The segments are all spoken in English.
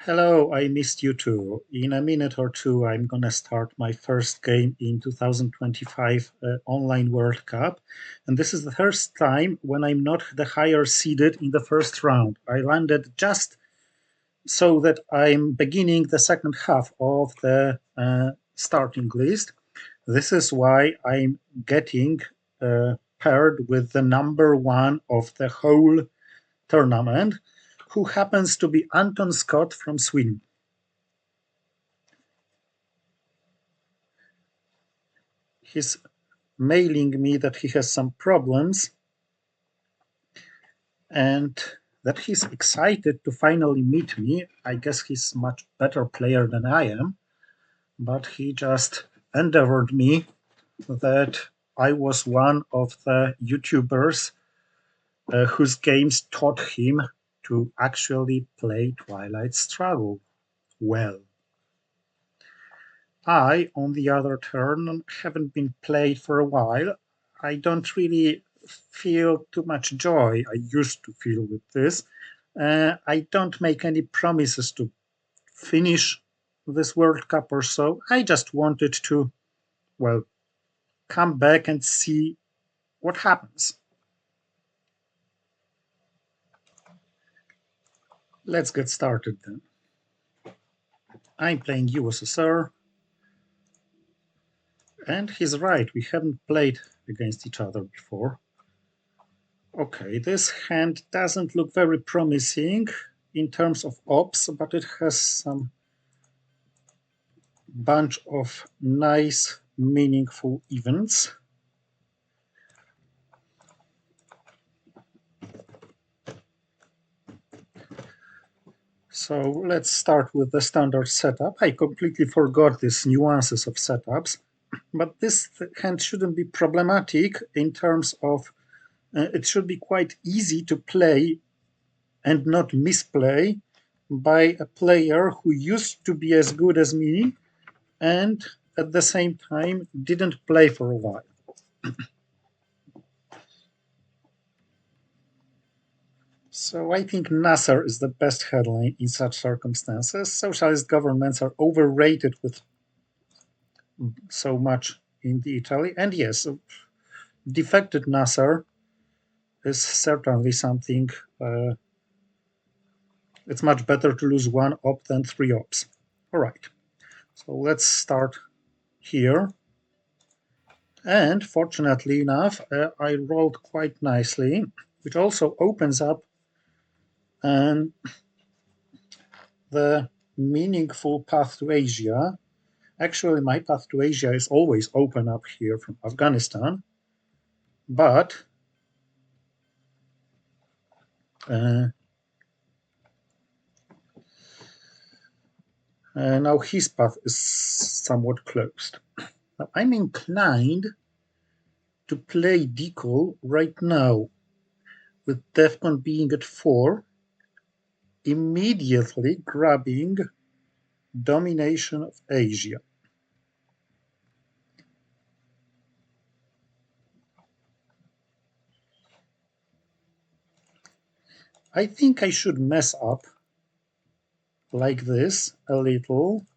Hello, I missed you too. In a minute or two, I'm gonna start my first game in 2025 Online World Cup. And this is the first time when I'm not the higher seeded in the first round. I landed just so that I'm beginning the second half of the starting list. This is why I'm getting paired with the number one of the whole tournament, who happens to be Anton Skott from Sweden. He's mailing me that he has some problems and that he's excited to finally meet me. I guess he's a much better player than I am, but he just endeavored me that I was one of the YouTubers whose games taught him to actually play Twilight Struggle well. I, on the other turn, haven't been played for a while. I don't really feel too much joy I used to feel with this. I don't make any promises to finish this World Cup or so. I just wanted to, well, come back and see what happens. Let's get started then. I'm playing USSR, and he's right, we haven't played against each other before. Okay, this hand doesn't look very promising in terms of ops, but it has some bunch of nice, meaningful events. So let's start with the standard setup. I completely forgot these nuances of setups, but this hand shouldn't be problematic in terms of it should be quite easy to play and not misplay by a player who used to be as good as me and at the same time didn't play for a while. So I think Nasser is the best headline in such circumstances. Socialist governments are overrated with so much in the Italy. And yes, defected Nasser is certainly something. It's much better to lose one op than three ops. All right, so let's start here. And fortunately enough, I rolled quite nicely, which also opens up the meaningful path to Asia. Actually, my path to Asia is always open up here from Afghanistan, but now his path is somewhat closed. Now, I'm inclined to play Decal right now, with DEFCON being at 4, immediately grabbing domination of Asia. I think I should mess up like this a little,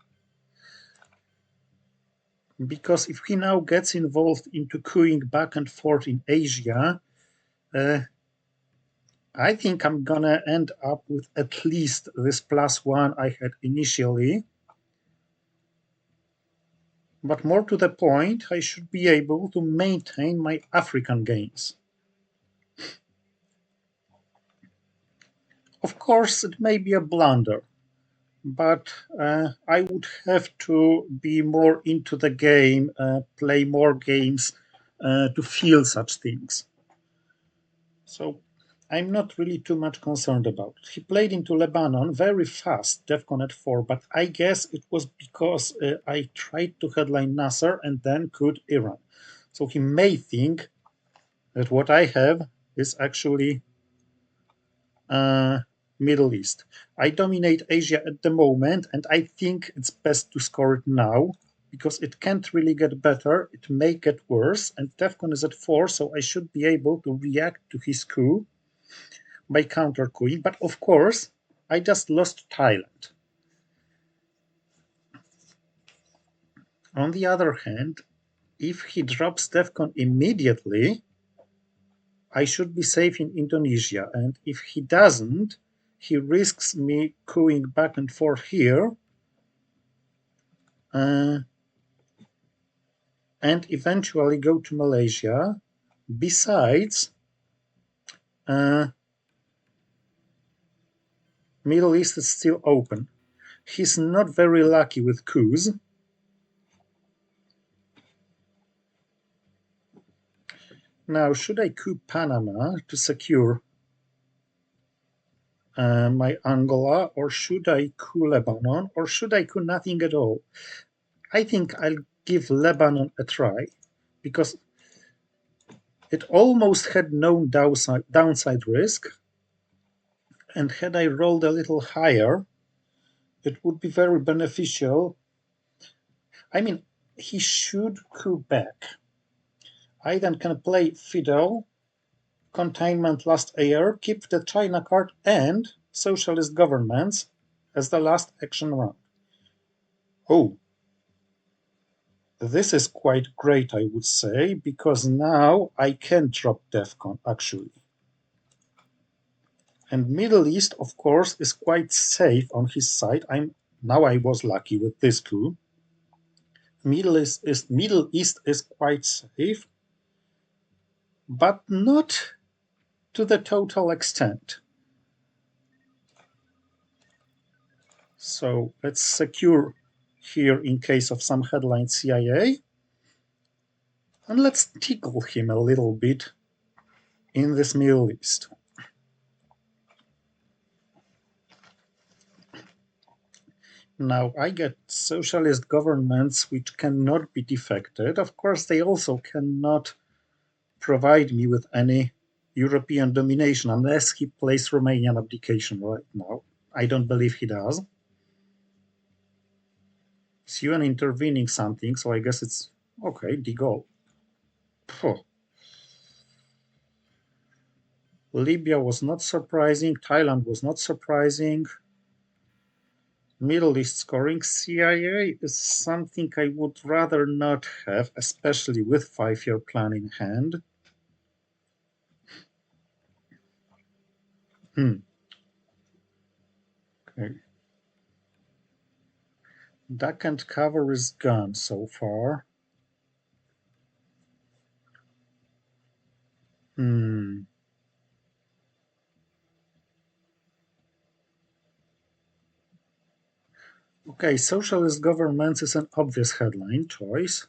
because if he now gets involved into cooing back and forth in Asia, I think I'm gonna end up with at least this +1 I had initially. But more to the point, I should be able to maintain my African gains. Of course, it may be a blunder, but I would have to be more into the game, play more games to feel such things. So I'm not really too much concerned about it. He played into Lebanon very fast, DEFCON at 4, but I guess it was because I tried to headline Nasser and then could Iran. So he may think that what I have is actually Middle East. I dominate Asia at the moment, and I think it's best to score it now because it can't really get better. It may get worse, and DEFCON is at 4, so I should be able to react to his coup by counter-couing. But of course, I just lost Thailand. On the other hand, if he drops DEFCON immediately, I should be safe in Indonesia. And if he doesn't, he risks me going back and forth here and eventually go to Malaysia. Besides, Middle East is still open. He's not very lucky with coups. Now, should I coup Panama to secure my Angola, or should I coup Lebanon, or should I coup nothing at all? I think I'll give Lebanon a try, because it almost had no downside risk, and had I rolled a little higher, it would be very beneficial. I mean, he should coup back. I then can play Fiddle, Containment last year, keep the China card and Socialist Governments as the last action round. Oh, this is quite great, I would say, because now I can drop DEFCON, actually. And Middle East, of course, is quite safe on his side. Now I was lucky with this coup. Middle East is quite safe, but not to the total extent. So let's secure here in case of some headline CIA. And let's tickle him a little bit in this Middle East. Now, I get socialist governments which cannot be defected. Of course, they also cannot provide me with any European domination unless he plays Romanian abdication right now. I don't believe he does. It's UN intervening something, so I guess it's okay, de Gaulle. Libya was not surprising, Thailand was not surprising. Middle East scoring CIA is something I would rather not have, especially with 5-year plan in hand. Okay. Duck and cover is gone so far. Okay, socialist governments is an obvious headline choice.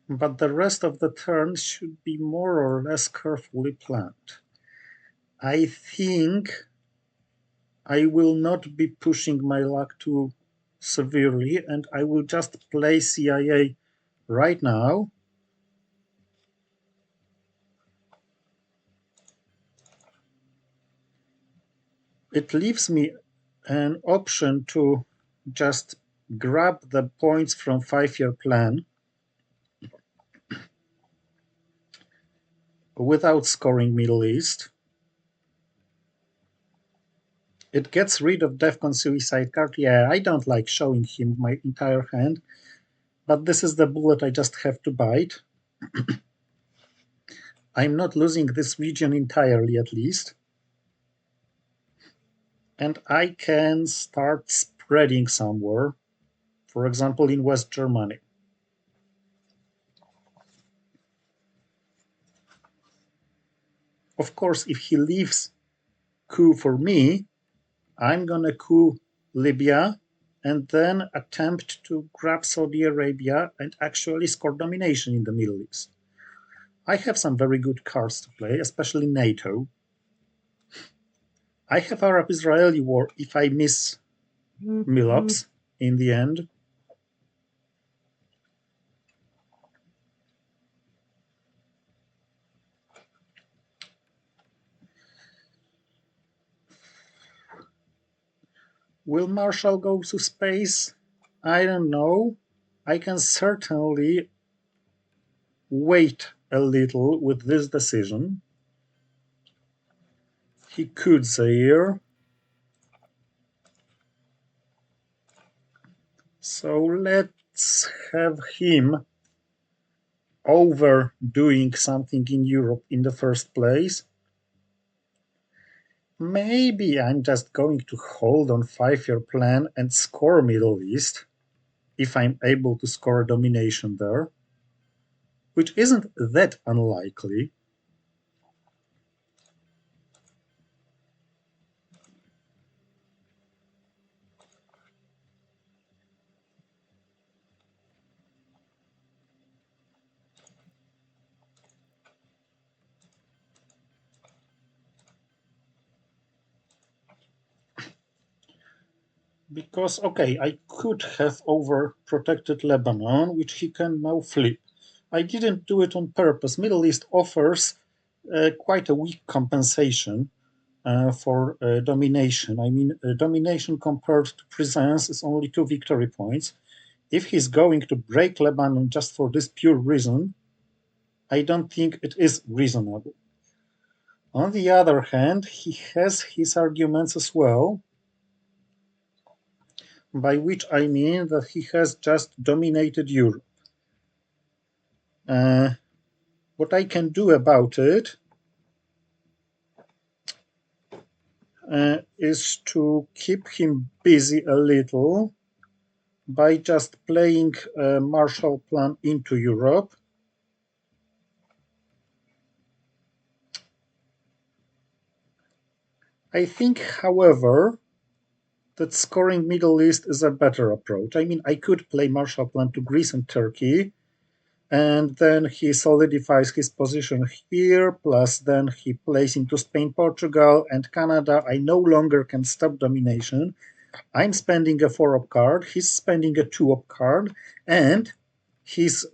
But the rest of the turn should be more or less carefully planned. I think I will not be pushing my luck too severely, and I will just play CIA right now. It leaves me an option to just grab the points from 5-year plan without scoring Middle East. It gets rid of DEFCON suicide card. Yeah, I don't like showing him my entire hand, but this is the bullet I just have to bite. I'm not losing this region entirely, at least. And I can start spreading somewhere, for example, in West Germany. Of course, if he leaves coup for me, I'm gonna coup Libya and then attempt to grab Saudi Arabia and actually score domination in the Middle East. I have some very good cards to play, especially NATO. I have Arab-Israeli war if I miss Milops in the end. Will Marshall go to space? I don't know. I can certainly wait a little with this decision. He could Zaire. So let's have him overdoing something in Europe in the first place. Maybe I'm just going to hold on 5-year plan and score Middle East if I'm able to score domination there, which isn't that unlikely. Because, okay, I could have overprotected Lebanon, which he can now flip. I didn't do it on purpose. Middle East offers quite a weak compensation for domination. I mean, domination compared to presence is only 2 victory points. If he's going to break Lebanon just for this pure reason, I don't think it is reasonable. On the other hand, he has his arguments as well, by which I mean that he has just dominated Europe. What I can do about it is to keep him busy a little by just playing a Marshall Plan into Europe. I think, however, that scoring Middle East is a better approach. I mean, I could play Marshall Plan to Greece and Turkey, and then he solidifies his position here, plus then he plays into Spain, Portugal, and Canada. I no longer can stop domination. I'm spending a 4-op card, he's spending a 2-op card, and he's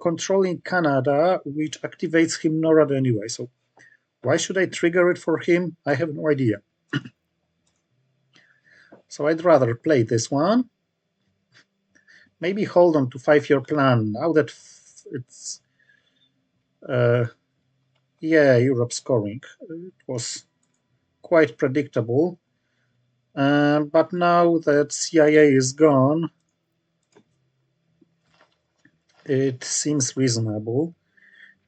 controlling Canada, which activates him NORAD anyway. So why should I trigger it for him? I have no idea. So I'd rather play this one. Maybe hold on to 5-year plan now that it's Europe scoring. It was quite predictable. But now that CIA is gone, it seems reasonable.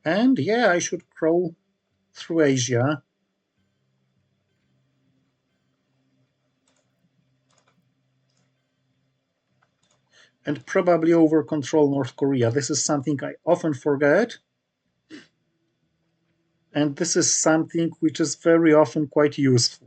And yeah, I should crawl through Asia. And probably over control North Korea. This is something I often forget. And this is something which is very often quite useful.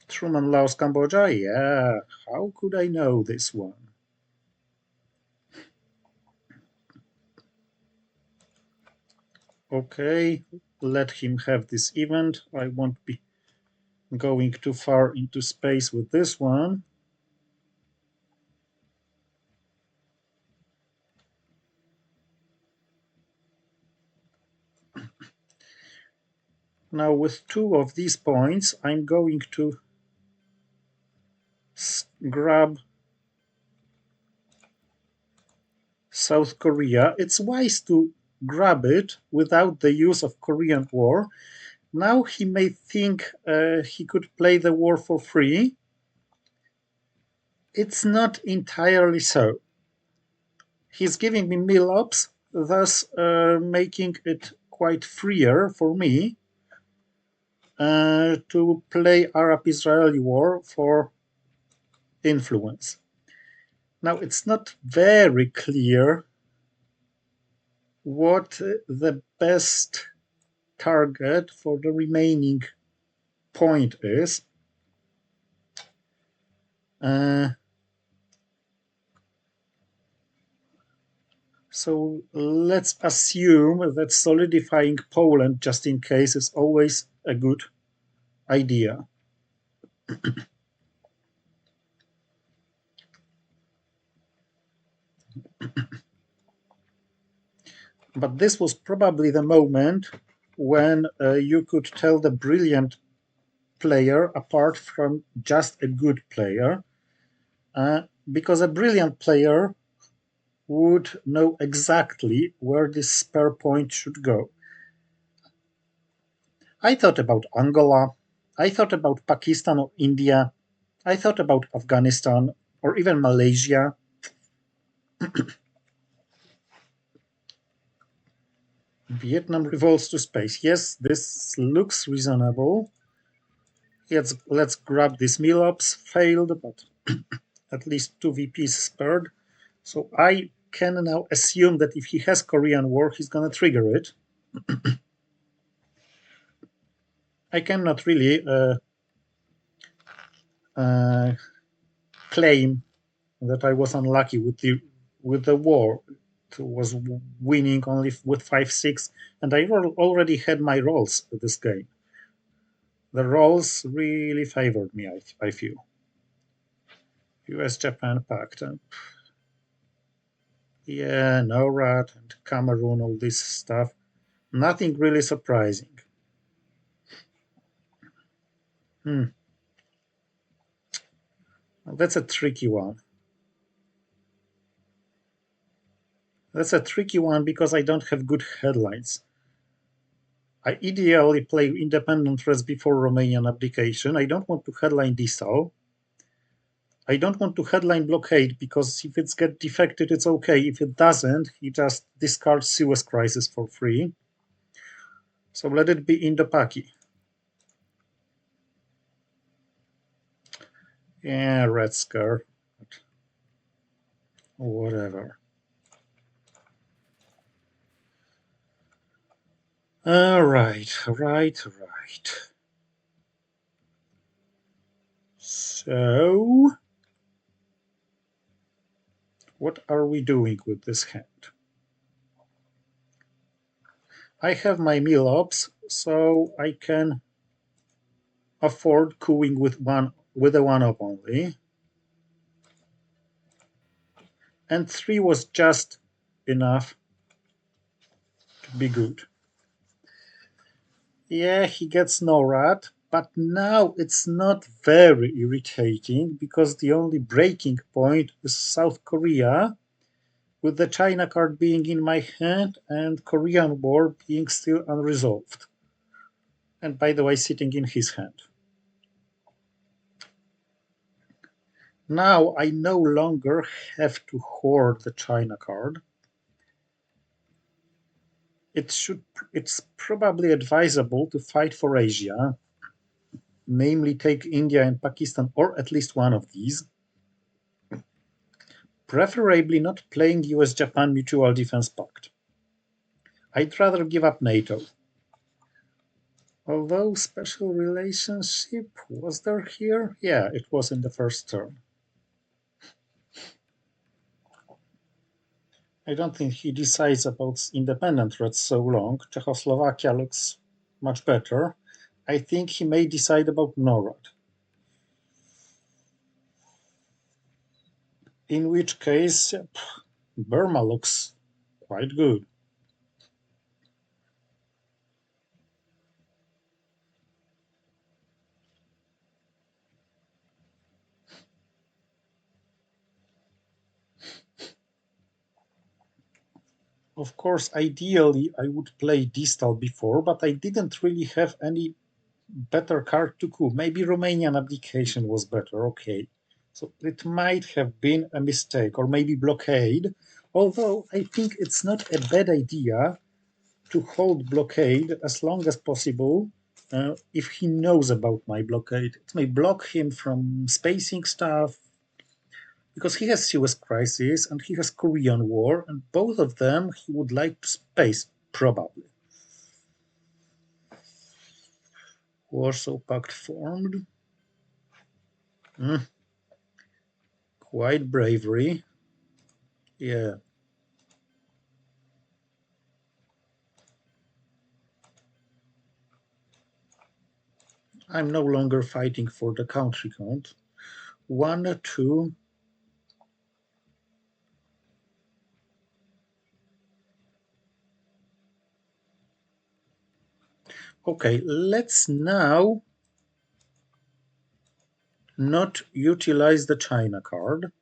Truman, Laos, Cambodia? Yeah, how could I know this one? Okay, let him have this event. I won't be going too far into space with this one. Now with 2 of these points, I'm going to grab South Korea. It's wise to grab it without the use of Korean War. Now he may think he could play the war for free. It's not entirely so. He's giving me mill-ups, thus making it quite freer for me to play Arab-Israeli war for influence. Now, it's not very clear what the best target for the remaining point is. So let's assume that solidifying Poland just in case is always a good idea. But this was probably the moment when you could tell the brilliant player apart from just a good player, because a brilliant player would know exactly where this spare point should go. I thought about Angola. I thought about Pakistan or India. I thought about Afghanistan or even Malaysia. Vietnam revolves to space. Yes, this looks reasonable. Let's grab this Milops. Failed, but at least two VPs spared. So I can now assume that if he has Korean War, he's gonna trigger it. I cannot really uh, claim that I was unlucky with the war. It was winning only with 5-6, and I already had my rolls this game. The rolls really favored me, I feel. US Japan Pact. And yeah, NORAD and Cameroon, all this stuff. Nothing really surprising. Hmm. That's a tricky one. That's a tricky one because I don't have good headlines. I ideally play independent threats before Romanian abdication. I don't want to headline Distal. I don't want to headline blockade because if it's get defected, it's okay. If it doesn't, he just discards Suez Crisis for free. So let it be Indo-Paki. Yeah, Red Scare. Whatever. Right. So, what are we doing with this hand? I have my meal ops, so I can afford cooing with a one up only. And three was just enough to be good. Yeah, he gets no rat, but now it's not very irritating because the only breaking point is South Korea, with the China card being in my hand and Korean War being still unresolved. And by the way, sitting in his hand. Now I no longer have to hoard the China card. It's probably advisable to fight for Asia, namely take India and Pakistan, or at least one of these. Preferably not playing US-Japan Mutual Defense Pact. I'd rather give up NATO. Although special relationship, was there here? Yeah, it was in the first turn. I don't think he decides about independent threats so long. Czechoslovakia looks much better. I think he may decide about NORAD. In which case, Burma looks quite good. Of course, ideally, I would play Distal before, but I didn't really have any better card to coup. Maybe Romanian abdication was better, okay. So it might have been a mistake, or maybe blockade. Although I think it's not a bad idea to hold blockade as long as possible if he knows about my blockade. It may block him from spacing stuff because he has Suez Crisis and he has Korean War, and both of them he would like to space, probably. Warsaw Pact formed. Mm, quite bravery. Yeah, I'm no longer fighting for the country count. One, two. Okay, let's now not utilize the China card.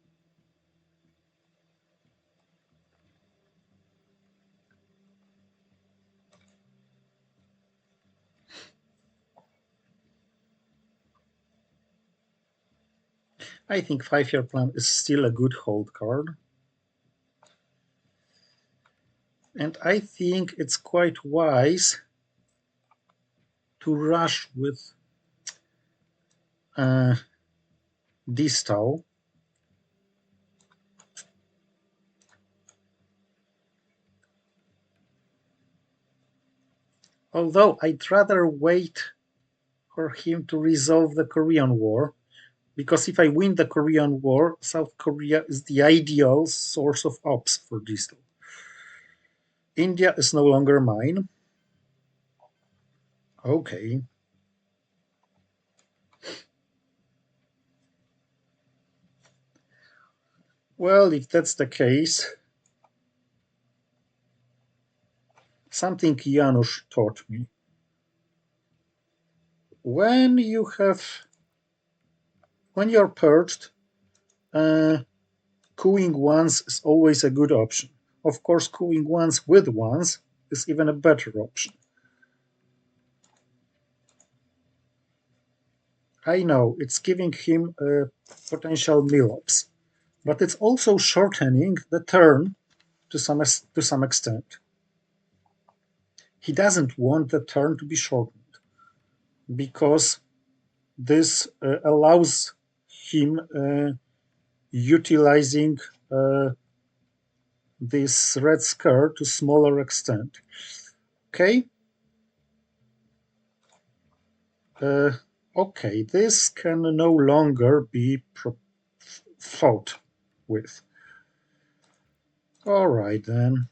I think 5-year plan is still a good hold card. And I think it's quite wise to rush with distal. Although I'd rather wait for him to resolve the Korean War, because if I win the Korean War, South Korea is the ideal source of ops for distal. India is no longer mine. Okay. Well, if that's the case, something Janusz taught me. When you're perched, cooing once is always a good option. Of course, cooing once with once is even a better option. I know it's giving him a potential mill-ups, but it's also shortening the turn to some extent. He doesn't want the turn to be shortened because this allows him utilizing this red skirt to smaller extent. Okay. Okay, this can no longer be fought with. All right then.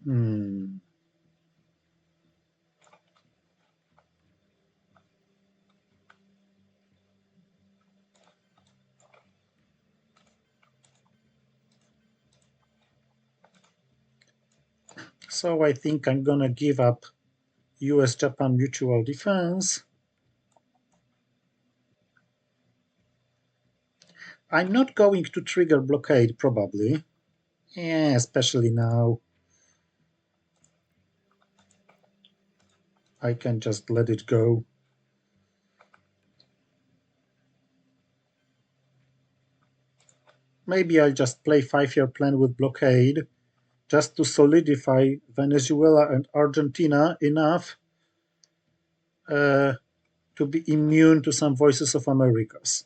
Hmm. So I think I'm gonna give up US-Japan mutual defense. I'm not going to trigger blockade, probably. Yeah, especially now. I can just let it go. Maybe I'll just play 5-year plan with blockade just to solidify Venezuela and Argentina enough to be immune to some voices of Americas.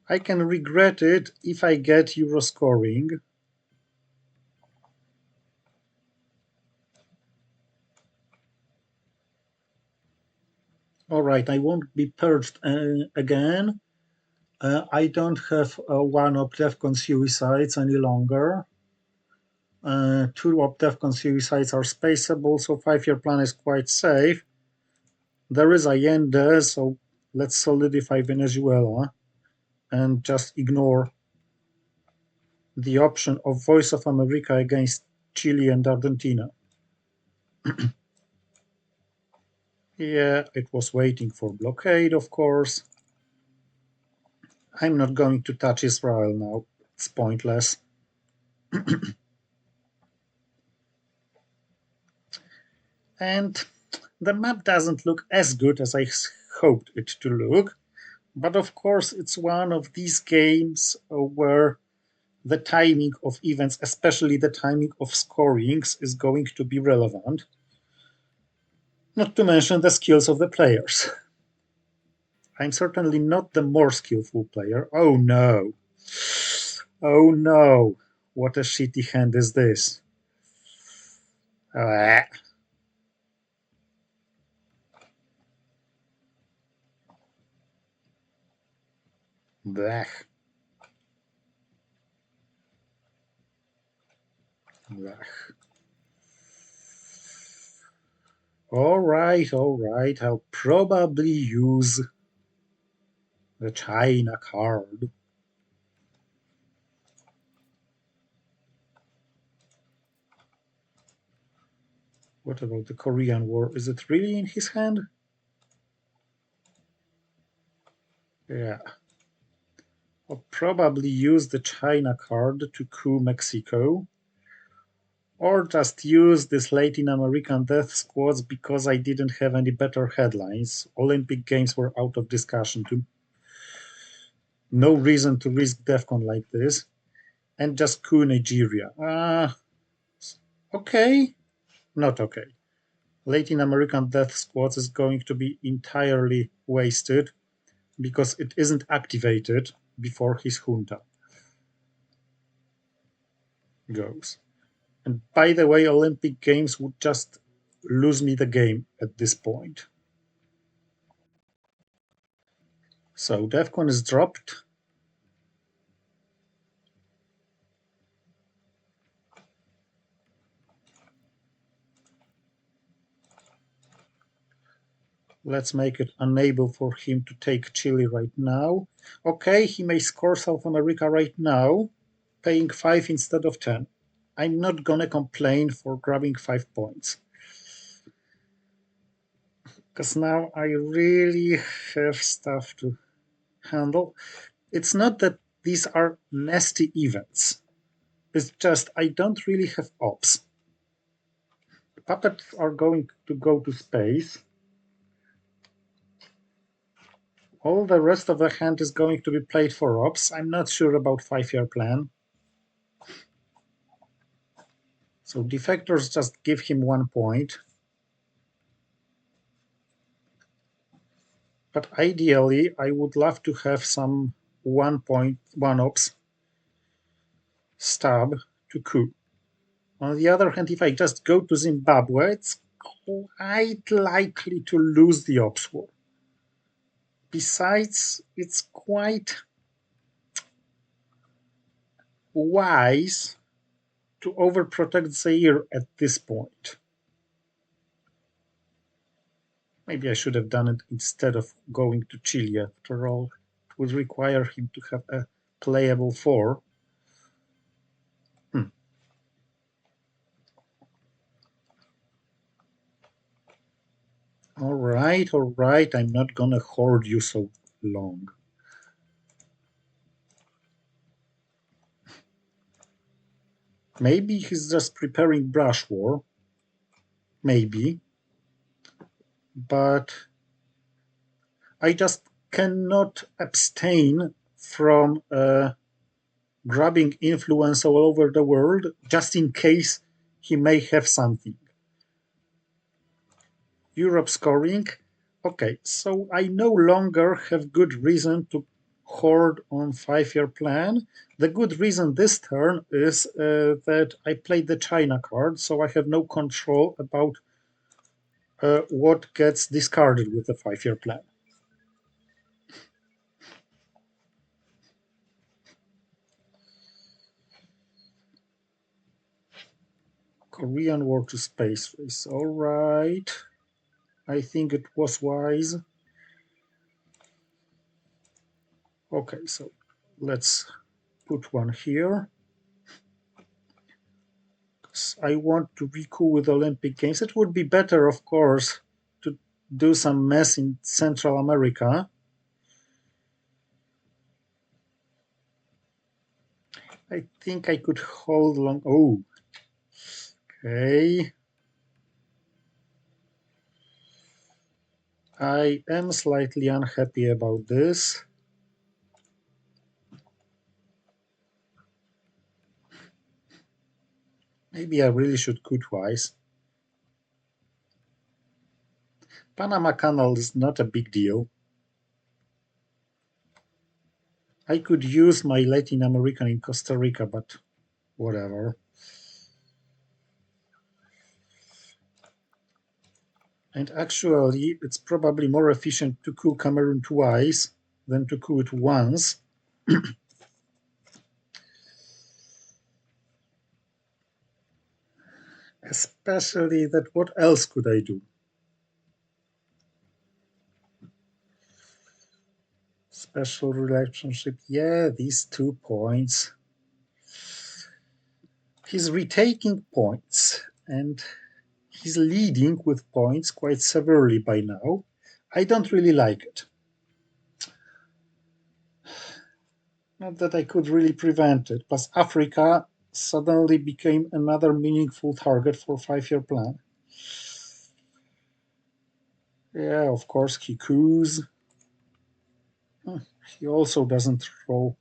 I can regret it if I get Euro scoring. All right, I won't be purged again. I don't have one of DEFCON suicides any longer. Two of DEFCON suicides are spaceable, so 5-year plan is quite safe. There is Allende, so let's solidify Venezuela and just ignore the option of Voice of America against Chile and Argentina. Yeah, it was waiting for blockade, of course. I'm not going to touch Israel now. It's pointless. And the map doesn't look as good as I hoped it to look. But of course, it's one of these games where the timing of events, especially the timing of scorings, is going to be relevant. Not to mention the skills of the players. I'm certainly not the more skillful player. Oh no. Oh no. What a shitty hand is this? Ah. Blech. Blech. All right, all right. I'll probably use the China card. What about the Korean War? Is it really in his hand? Yeah. I'll probably use the China card to coup Mexico. Or just use this Latin American death squads because I didn't have any better headlines. Olympic Games were out of discussion. No reason to risk DEFCON like this. And just coup Nigeria. Okay, not okay. Latin American death squads is going to be entirely wasted because it isn't activated before his junta goes. And by the way, Olympic Games would just lose me the game at this point. So DEFCON is dropped. Let's make it unable for him to take Chile right now. Okay, he may score South America right now, paying 5 instead of 10. I'm not gonna complain for grabbing 5 points. Because now I really have stuff to handle. It's not that these are nasty events. It's just I don't really have ops. Puppets are going to go to space. All the rest of the hand is going to be played for ops. I'm not sure about 5-year plan. So defectors just give him 1 point. But ideally, I would love to have some 1 point, 1 ops stab to coup. On the other hand, if I just go to Zimbabwe, it's quite likely to lose the ops war. Besides, it's quite wise to overprotect Zaire at this point. Maybe I should have done it instead of going to Chile. After all, it would require him to have a playable 4. All right, I'm not gonna hoard you so long. Maybe he's just preparing brush war. Maybe. But I just cannot abstain from grabbing influence all over the world just in case he may have something. Europe scoring. Okay, so I no longer have good reason to hoard on 5-year plan. The good reason this turn is that I played the China card, so I have no control about what gets discarded with the 5-year plan. Korean War to space race. All right. I think it was wise. Okay, so let's put one here. I want to be cool with Olympic Games. It would be better, of course, to do some mess in Central America. I think I could hold long. Oh, okay. I am slightly unhappy about this. Maybe I really should coup twice. Panama Canal is not a big deal. I could use my Latin American in Costa Rica, but whatever. And actually, it's probably more efficient to coup Cameroon twice than to coup it once. Especially that what else could I do? Special relationship. Yeah, these 2 points. He's retaking points and he's leading with points quite severely by now. I don't really like it. Not that I could really prevent it, but Africa suddenly became another meaningful target for 5-year plan. Yeah, of course he coos. He also doesn't throw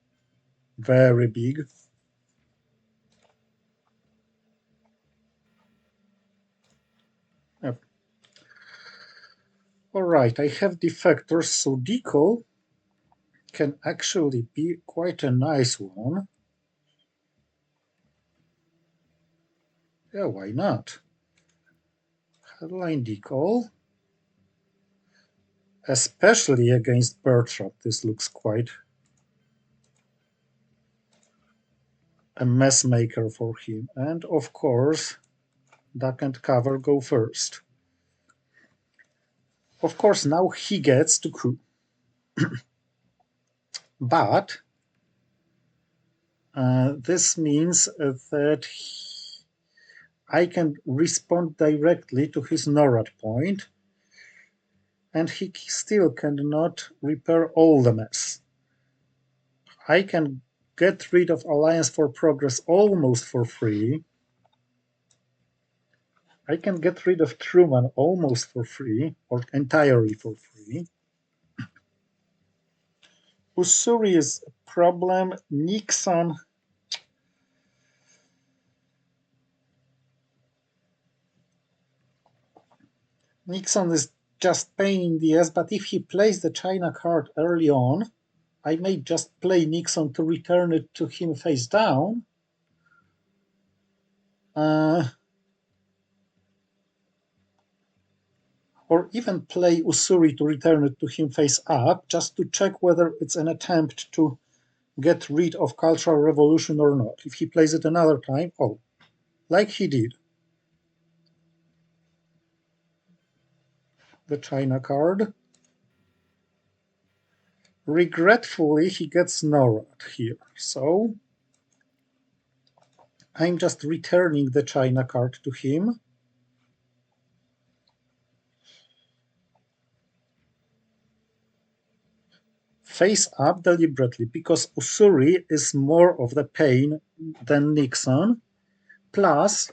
very big. Yep. All right, I have defectors, so decall can actually be quite a nice one. Yeah, why not? Headline decall. Especially against bird trap, this looks quite a mess maker for him. And of course, duck and cover go first. Of course, now he gets to coup. But this means that I can respond directly to his NORAD point, and he still cannot repair all the mess. I can get rid of Alliance for Progress almost for free. I can get rid of Truman almost for free, or entirely for free. Ussuri is a problem. Nixon is just pain in the ass, but if he plays the China card early on, I may just play Nixon to return it to him face down. Or even play Ussuri to return it to him face up, just to check whether it's an attempt to get rid of Cultural Revolution or not. If he plays it another time, oh, like he did. The China card. Regretfully, he gets NORAD here, so I'm just returning the China card to him. Face up deliberately, because Ussuri is more of the pain than Nixon. Plus,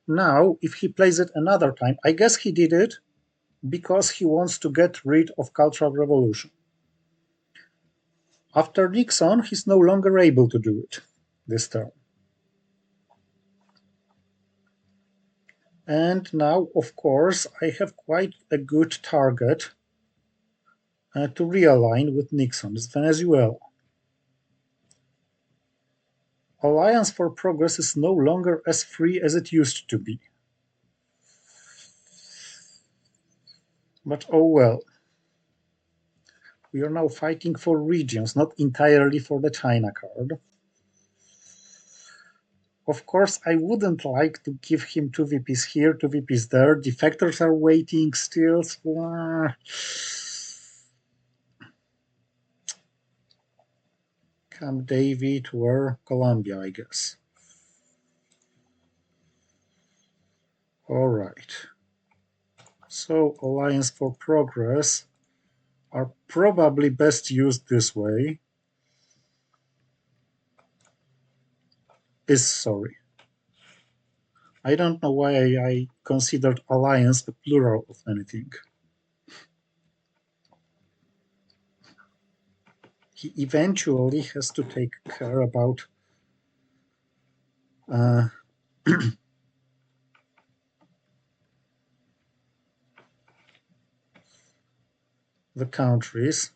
now, if he plays it another time, I guess he did it because he wants to get rid of Cultural Revolution. After Nixon, he's no longer able to do it this term. And now, of course, I have quite a good target to realign with Nixon. It's Venezuela. Alliance for Progress is no longer as free as it used to be. But oh well. We are now fighting for regions, not entirely for the China card. Of course, I wouldn't like to give him 2 VPs here, 2 VPs there. Defectors are waiting still. Camp David or Columbia, I guess. All right. So Alliance for Progress are probably best used this way. Sorry. I don't know why I considered alliance a plural of anything. He eventually has to take care about the countries,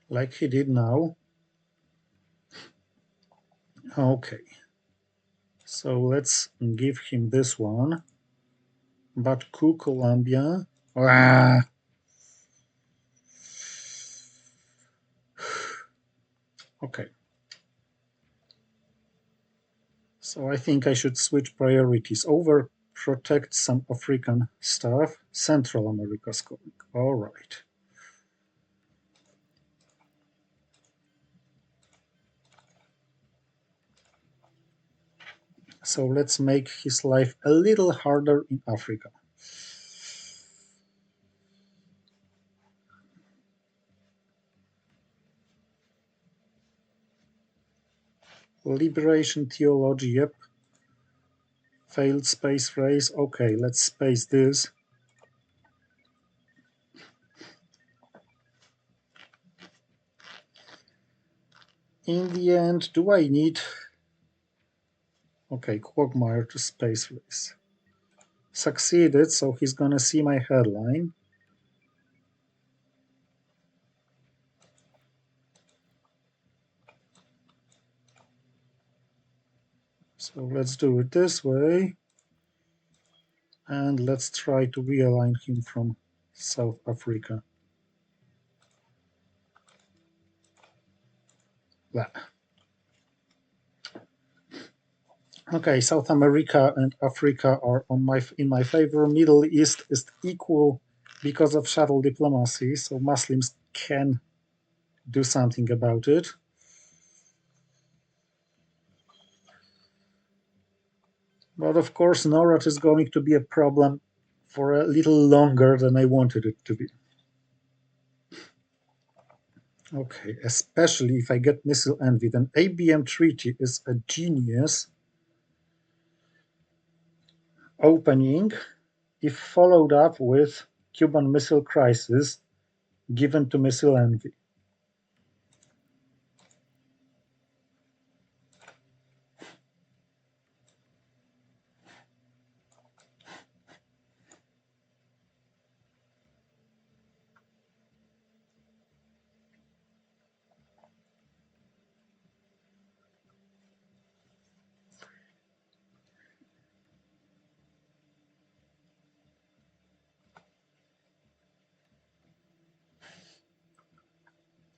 like he did now. Okay, so let's give him this one. But coup Colombia. Ah. Okay. So I think I should switch priorities over, protect some African stuff. Central America's going. All right. So let's make his life a little harder in Africa. Liberation theology, yep. Failed space race. Okay, let's space this. In the end, do I need... Okay, Quagmire to space race. Succeeded, so he's gonna see my headline. So let's do it this way. And let's try to realign him from South Africa. Blah. Okay, South America and Africa are in my favor. Middle East is equal because of shuttle diplomacy, so Muslims can do something about it. But of course, NORAD is going to be a problem for a little longer than I wanted it to be. Okay, especially if I get missile envy, then ABM treaty is a genius opening if followed up with Cuban Missile Crisis given to missile envy.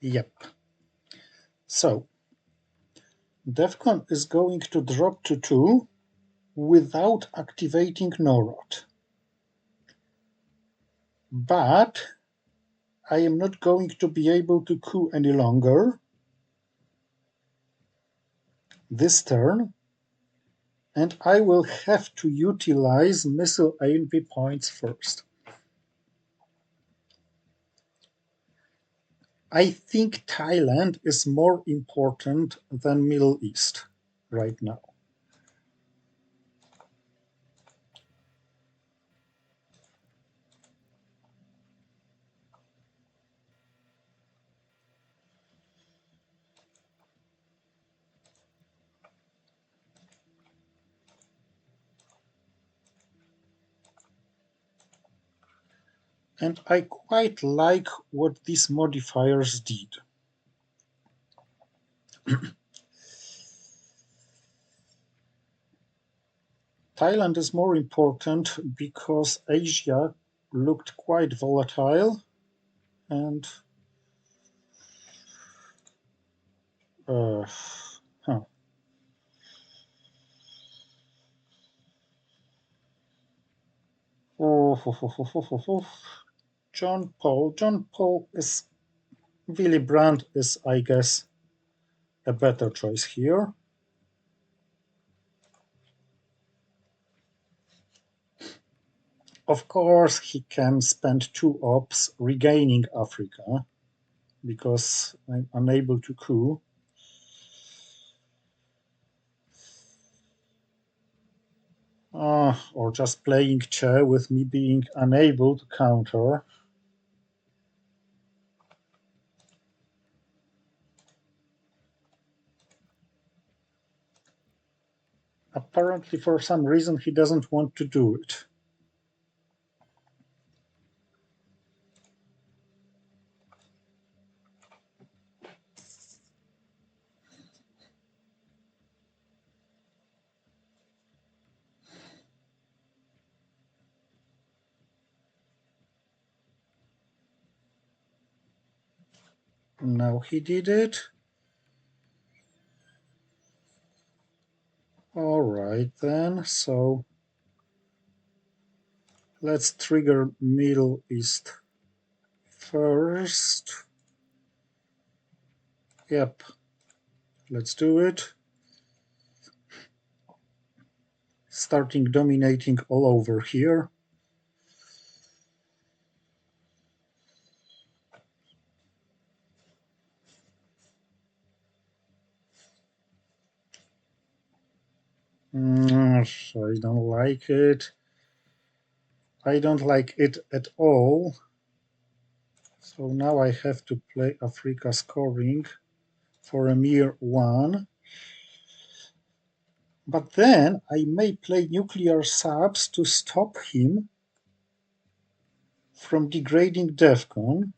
Yep. So, DEFCON is going to drop to 2 without activating NORAD. But I am not going to be able to coup any longer this turn, and I will have to utilize missile envy points first. I think Thailand is more important than Middle East right now. And I quite like what these modifiers did. Thailand is more important because Asia looked quite volatile and huh. John Paul is Willy Brandt is, I guess, a better choice here. Of course, he can spend 2 ops regaining Africa because I'm unable to coup. Or just playing chair with me being unable to counter. Apparently, for some reason, he doesn't want to do it. Now he did it. All right then, so let's trigger Middle East first. Yep, let's do it. Starting dominating all over here. I don't like it. I don't like it at all. So now I have to play Africa scoring for a mere 1. But then I may play nuclear subs to stop him from degrading DEFCON.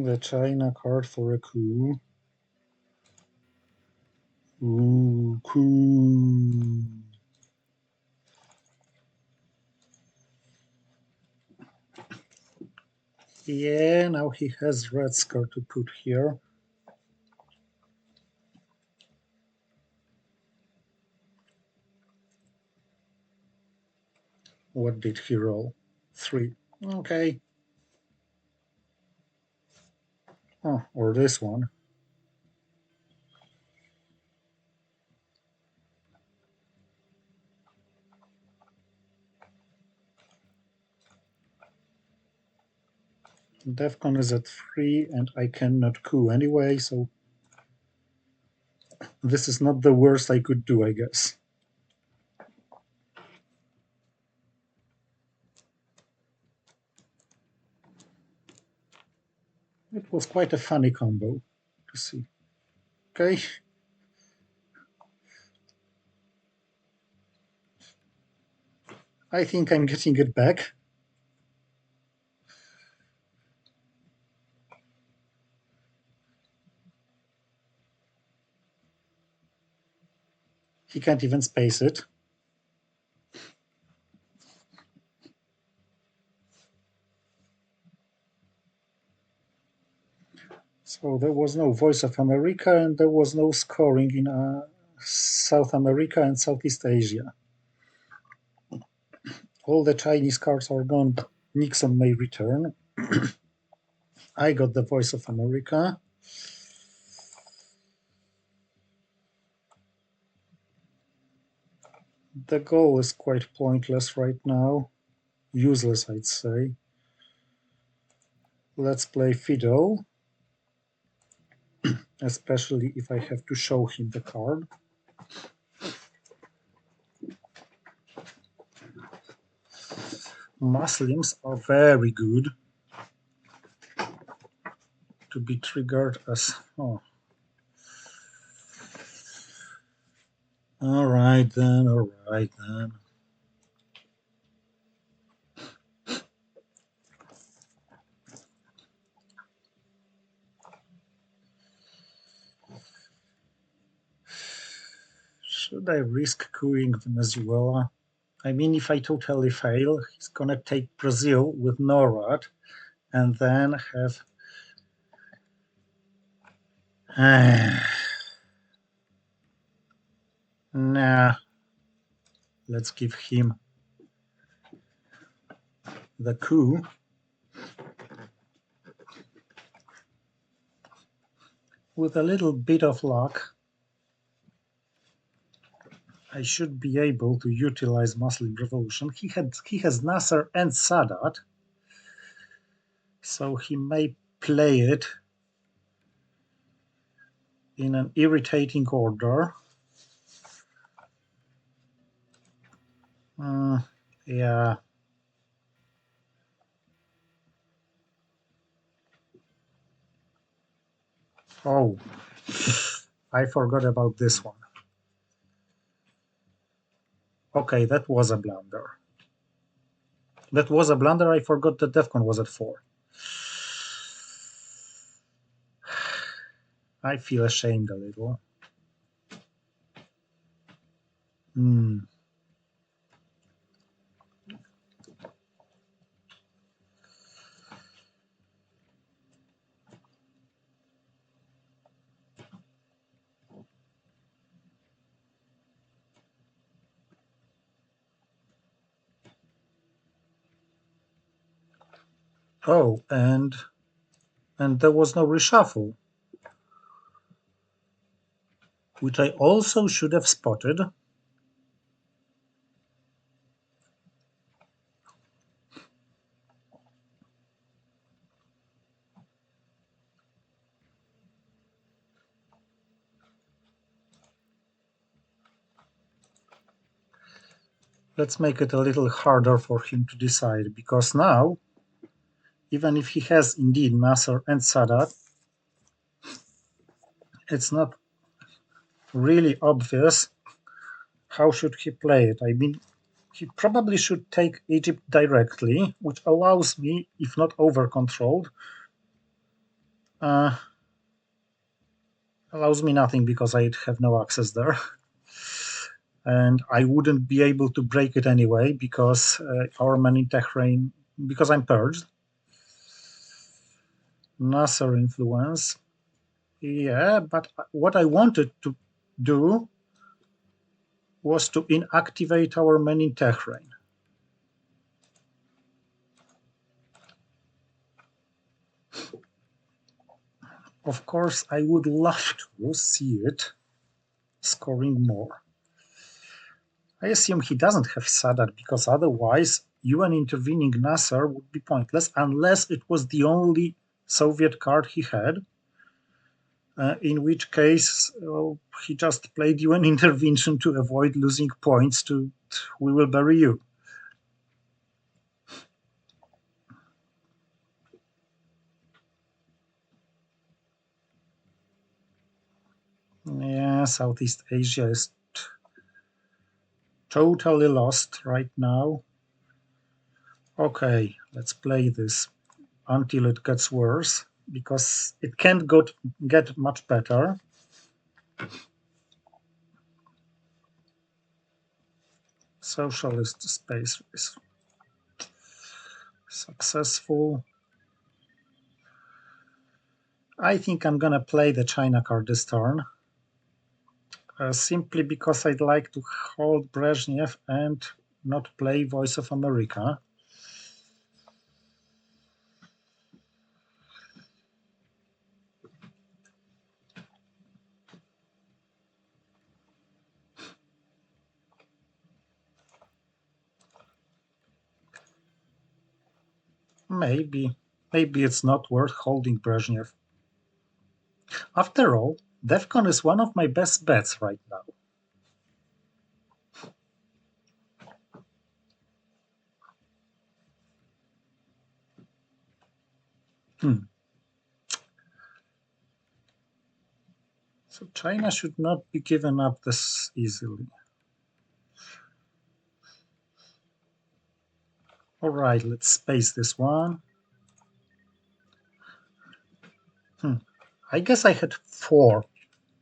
The China card for a coup. Ooh, coup. Yeah, now he has red scar to put here. What did he roll? 3. Okay. Oh, or this one. DEFCON is at 3 and I cannot coup anyway, so this is not the worst I could do, I guess. It was quite a funny combo to see. Okay. I think I'm getting it back. He can't even space it. So there was no Voice of America and there was no scoring in South America and Southeast Asia. All the Chinese cards are gone, but Nixon may return. I got the Voice of America. The goal is quite pointless right now. Useless, I'd say. Let's play Fido, especially if I have to show him the card. Muslims are very good to be triggered as... Oh. All right then. Should I risk cooing Venezuela? I mean, if I totally fail, he's gonna take Brazil with NORAD and then have... Nah, let's give him the coup. With a little bit of luck, I should be able to utilize Muslim Revolution. He has Nasser and Sadat, so he may play it in an irritating order. Yeah. Oh, I forgot about this one. Okay, that was a blunder. I forgot that DEFCON was at 4. I feel ashamed a little. Oh, and there was no reshuffle, which I also should have spotted. Let's make it a little harder for him to decide, because now, even if he has indeed Nasser and Sadat, it's not really obvious how should he play it. I mean, he probably should take Egypt directly, which allows me, if not over-controlled, uh, allows me nothing because I have no access there. And I wouldn't be able to break it anyway because our man in Tehran, because I'm purged. Nasser influence. Yeah, but what I wanted to do was to inactivate our man in Tehran. Of course, I would love to see it scoring more. I assume he doesn't have Sadat because otherwise UN intervening Nasser would be pointless unless it was the only Soviet card he had, in which case he just played UN intervention to avoid losing points to "We will bury you." Yeah, Southeast Asia is totally lost right now. Okay, let's play this until it gets worse, because it can't get much better. Socialist space is successful. I think I'm gonna play the China card this turn, simply because I'd like to hold Brezhnev and not play Voice of America. Maybe it's not worth holding Brezhnev. After all, DEFCON is one of my best bets right now. Hmm. So China should not be given up this easily. All right, let's space this one. I guess I had 4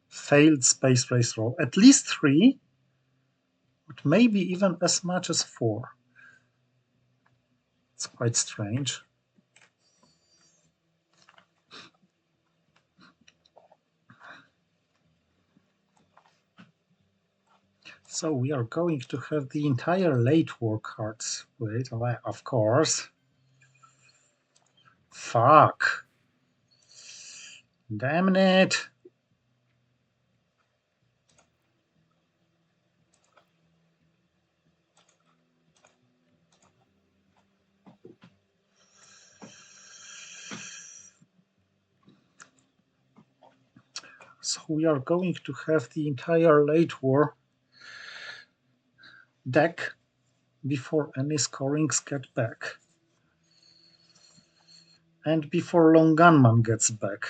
failed space race roll, at least 3, but maybe even as much as 4. It's quite strange. So we are going to have the entire late war cards. Wait, of course. Fuck. Damn it. So we are going to have the entire late war deck before any scorings get back. And before Long Gunman gets back.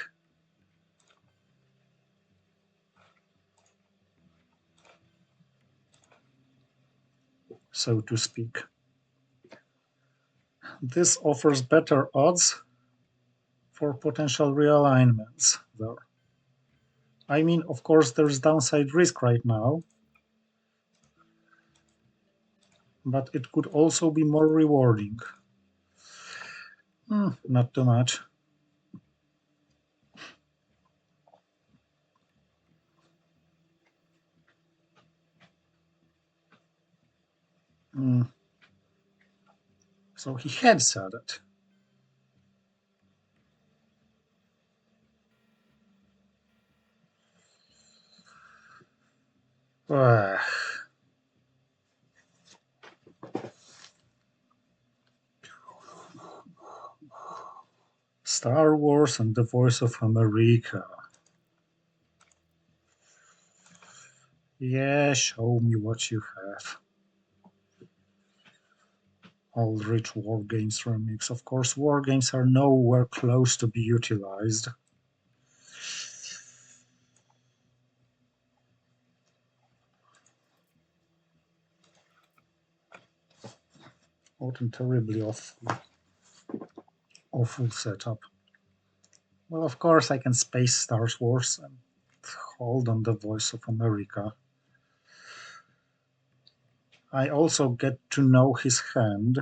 So to speak. This offers better odds for potential realignments, though. I mean, of course, there's downside risk right now, but it could also be more rewarding. Not too much. So he had said it. Star Wars and the Voice of America. Yeah, show me what you have. Aldrich War Games remix. Of course, war games are nowhere close to be utilized. What a terribly awful setup. Well, of course, I can space Star Wars and hold on the Voice of America. I also get to know his hand.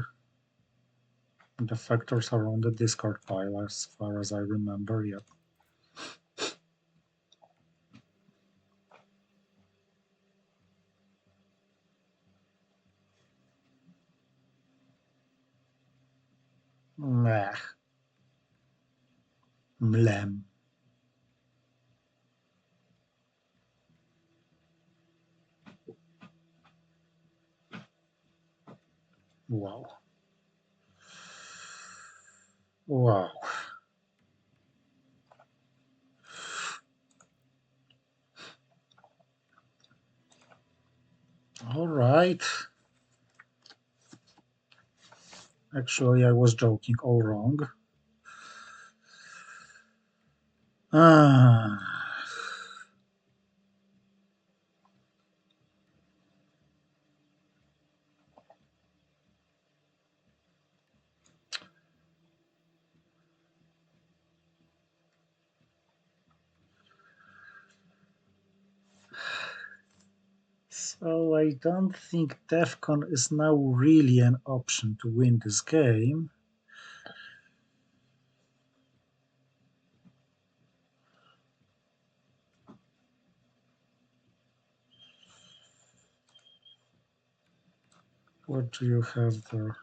The factors are on the discard pile as far as I remember, yep. Meh. Mlem. Wow. Wow. All right. Actually, I was joking. All wrong. Ah. So I don't think DEFCON is now really an option to win this game. What do you have there?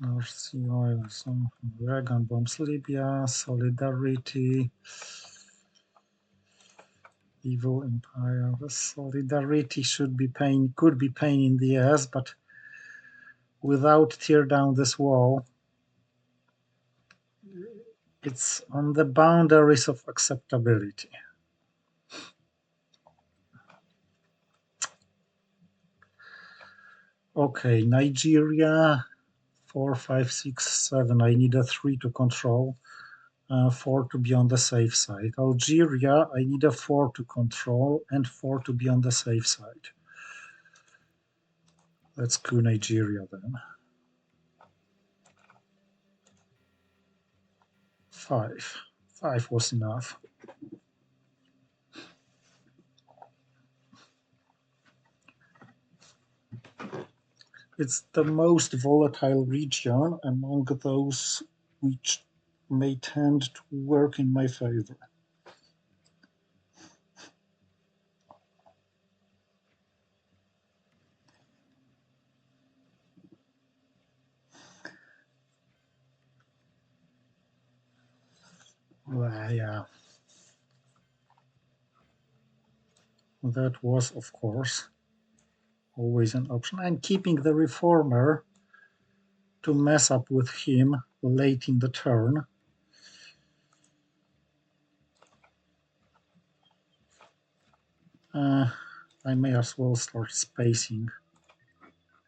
North Sea Oil, some Dragon Bombs, Libya, Solidarity, Evil Empire. The Solidarity could be pain in the ass, but without tear down this wall, it's on the boundaries of acceptability. Okay, Nigeria, 4, 5, 6, 7. I need a 3 to control, 4 to be on the safe side. Algeria, I need a 4 to control and 4 to be on the safe side. Let's coup Nigeria then. 5. 5 was enough. It's the most volatile region among those which may tend to work in my favor. Well, yeah, that was, of course, always an option. I'm keeping the reformer to mess up with him late in the turn. I may as well start spacing.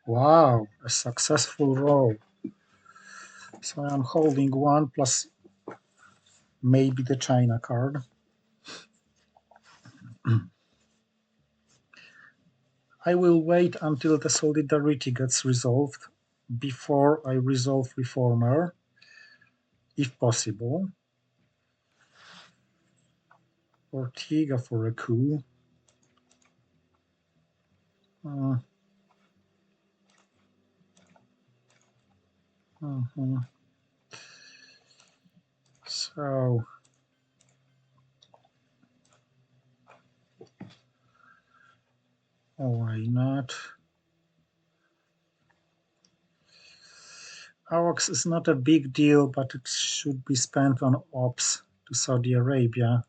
Wow, a successful roll. So I'm holding 1 plus maybe the China card. I will wait until the Solidarity gets resolved before I resolve Reformer, if possible. Ortega for a coup. Uh, uh-huh. So, why not? AWACS is not a big deal, but it should be spent on ops to Saudi Arabia.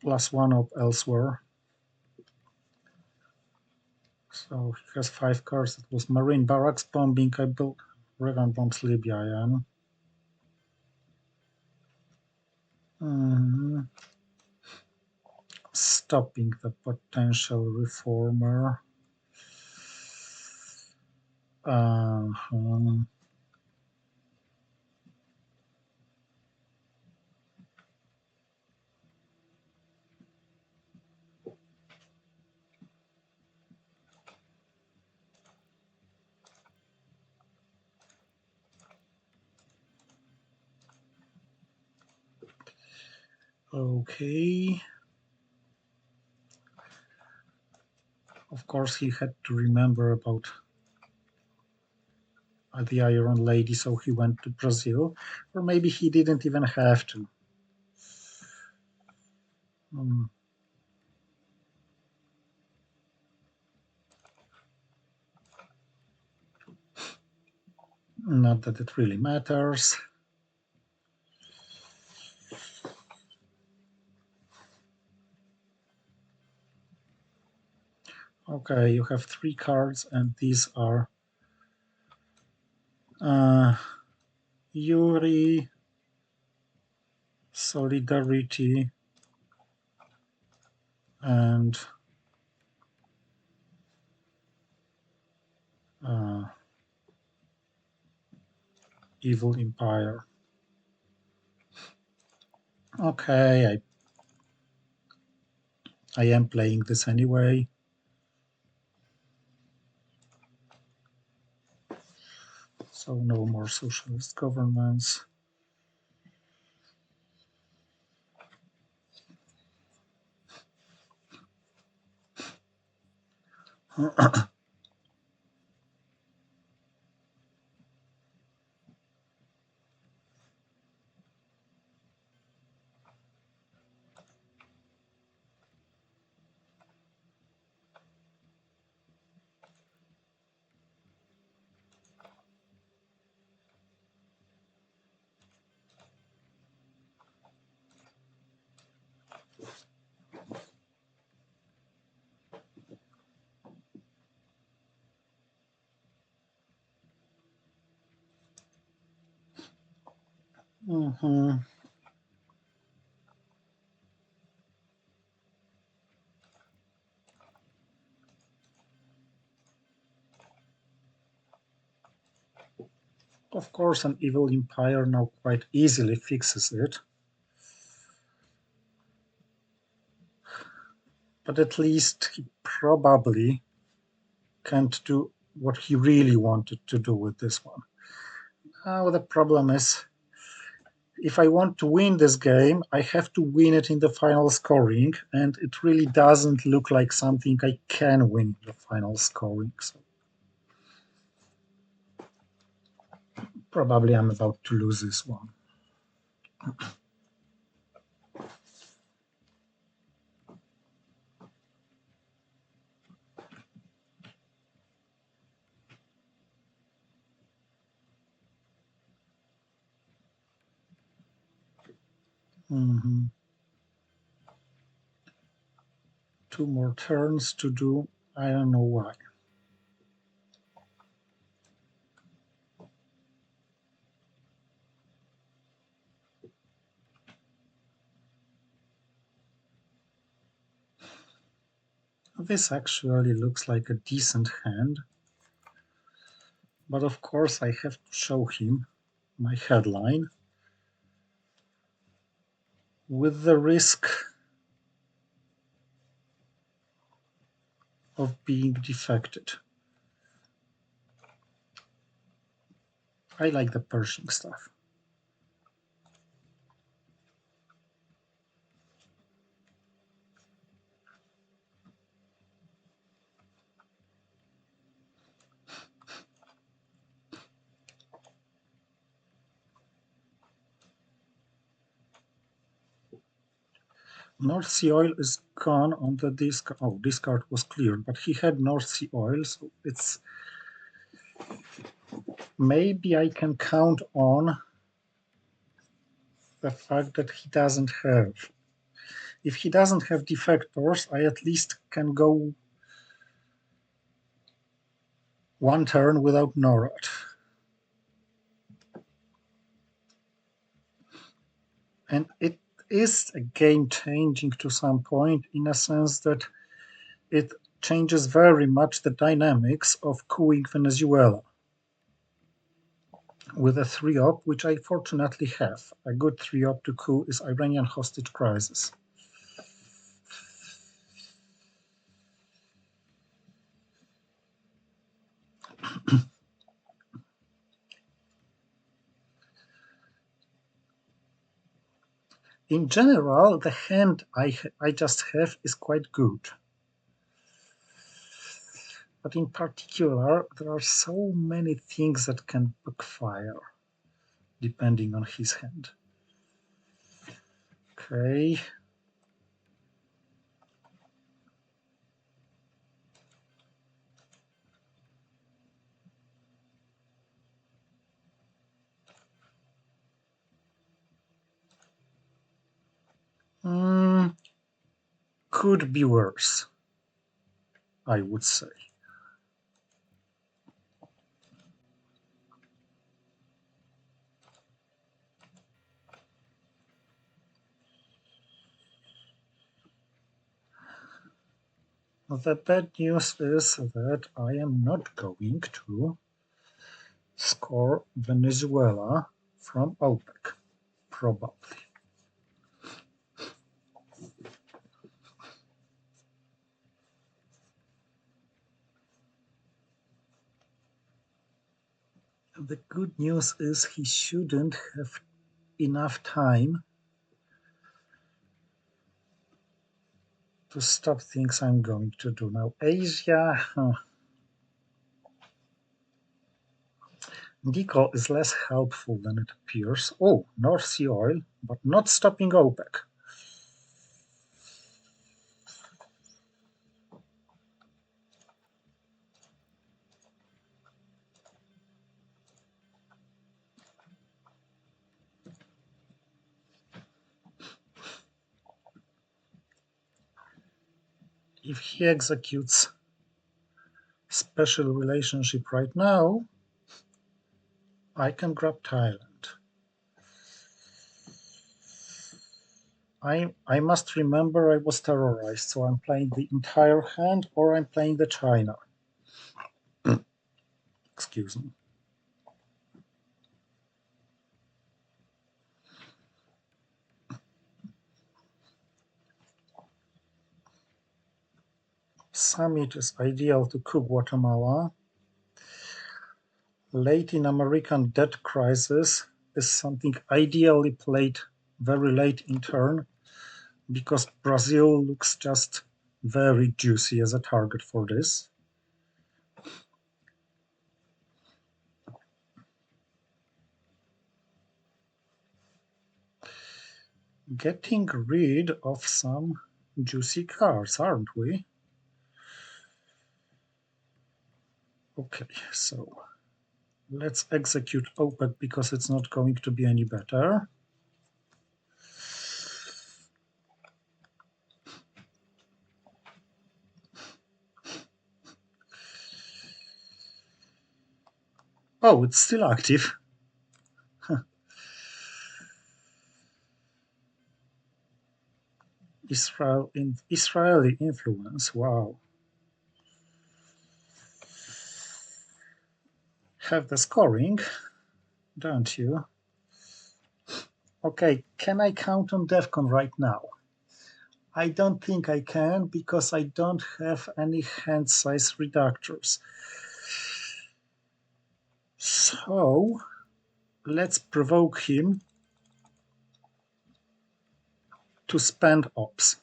+1 op elsewhere. So he has 5 cards. It was Marine Barracks bombing. I built Dragon Bombs Libya. I am. Stopping the potential reformer. Uh-huh. Okay. Of course, he had to remember about the Iron Lady, so he went to Brazil. Or maybe he didn't even have to. Hmm, not that it really matters. Okay, you have three cards, and these are uh, Yuri, Solidarity, and uh, Evil Empire. Okay, I am playing this anyway. So no more socialist governments. Mhm. Of course, an evil empire now quite easily fixes it, but at least he probably can't do what he really wanted to do with this one. Now, the problem is if I want to win this game, I have to win it in the final scoring, and it really doesn't look like something I can win in the final scoring. So probably I'm about to lose this one. Mhm. Two more turns to do. I don't know why. This actually looks like a decent hand, but of course I have to show him my headline with the risk of being defected. I like the Pershing stuff. North Sea oil is gone on the discard. Oh, discard was cleared, but he had North Sea oil, so it's maybe I can count on the fact that he doesn't have. If he doesn't have defectors, I at least can go one turn without NORAD. And it is a game changing to some point in a sense that it changes very much the dynamics of cooing Venezuela. with a 3-op, which I fortunately have. A good 3-op to coup is Iranian hostage crisis. In general, the hand I just have is quite good. But in particular, there are so many things that can backfire depending on his hand. Okay. Could be worse, I would say. The bad news is that I am not going to score Venezuela from OPEC, probably. The good news is he shouldn't have enough time to stop things I'm going to do. Now, Asia, Deco is less helpful than it appears. Oh, North Sea oil, but not stopping OPEC. If he executes special relationship right now, I can grab Thailand. I must remember I was terrorized, so I'm playing the entire hand or I'm playing the China. Excuse me. Summit is ideal to cook Guatemala. Latin American debt crisis is something ideally played very late in turn because Brazil looks just very juicy as a target for this. Getting rid of some juicy cards, aren't we? Okay, so let's execute OPEC because it's not going to be any better. Oh, it's still active. Israeli influence, wow. Have the scoring, don't you? Okay, can I count on DEFCON right now? I don't think I can because I don't have any hand size reductors. So let's provoke him to spend ops.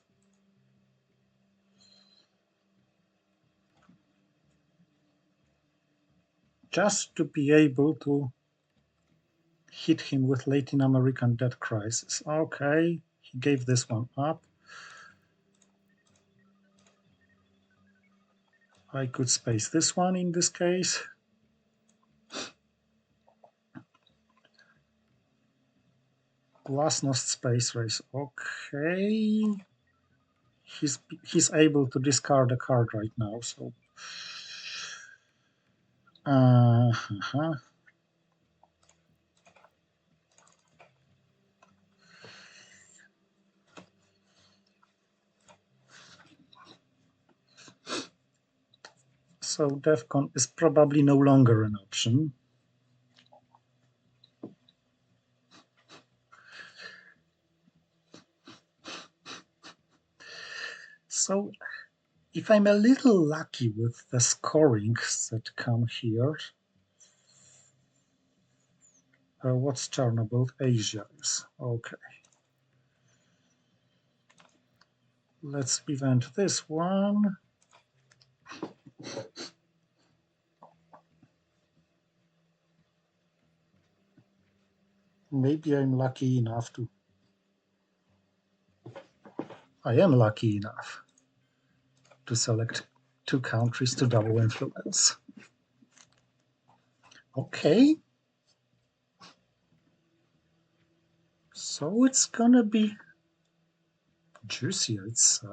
Just to be able to hit him with Latin American debt crisis. Okay, he gave this one up. I could space this one in this case. Glasnost space race. Okay. He's able to discard a card right now, so uh-huh. So DEFCON is probably no longer an option. So if I'm a little lucky with the scorings that come here, what's Chernobyl? Asia is. Okay. Let's prevent this one. Maybe I'm lucky enough to... I am lucky enough to select 2 countries to double influence. Okay. So it's gonna be juicy, I'd say.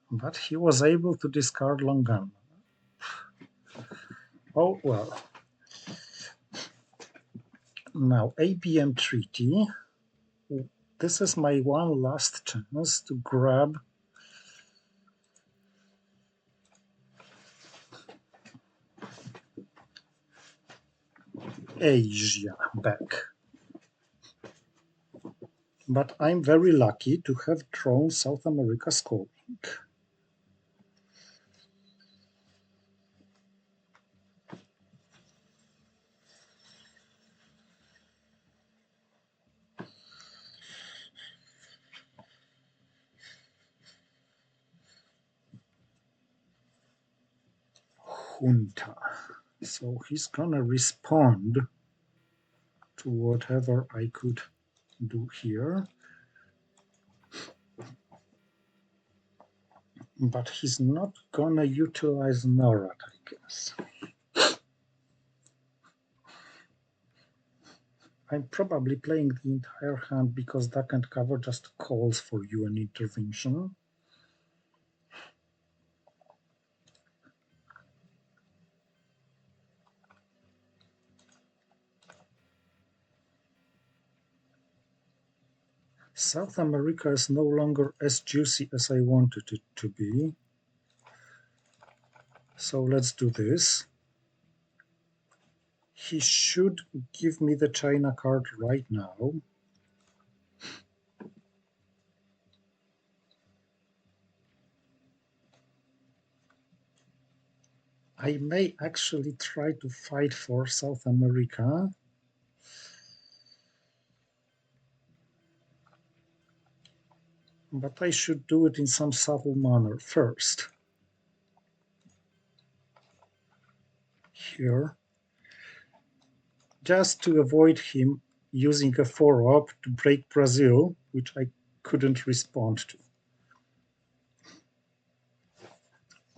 But he was able to discard long gun. Oh, well. Now, ABM Treaty. This is my one last chance to grab Asia back. But I'm very lucky to have drawn South America scoring. Junta. So he's gonna respond to whatever I could do here. But he's not gonna utilize NORAD, I guess. I'm probably playing the entire hand because duck and cover just calls for UN intervention. South America is no longer as juicy as I wanted it to be. So let's do this. He should give me the China card right now. I may actually try to fight for South America. But I should do it in some subtle manner first. Here. Just to avoid him using a 4-op to break Brazil, which I couldn't respond to.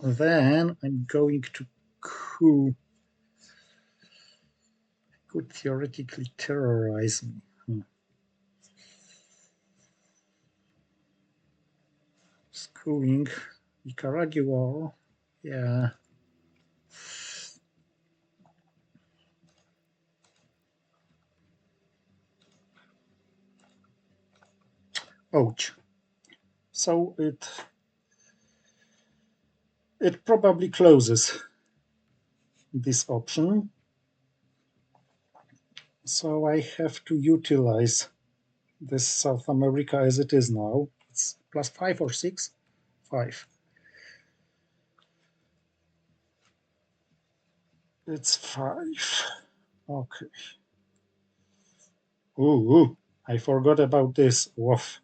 Then I'm going to could theoretically terrorize me. Schooling Nicaragua, yeah. Ouch. So it probably closes this option. So I have to utilize this South America as it is now. It's +5 or 6? 5. It's 5. Okay. Ooh, I forgot about this. Woof.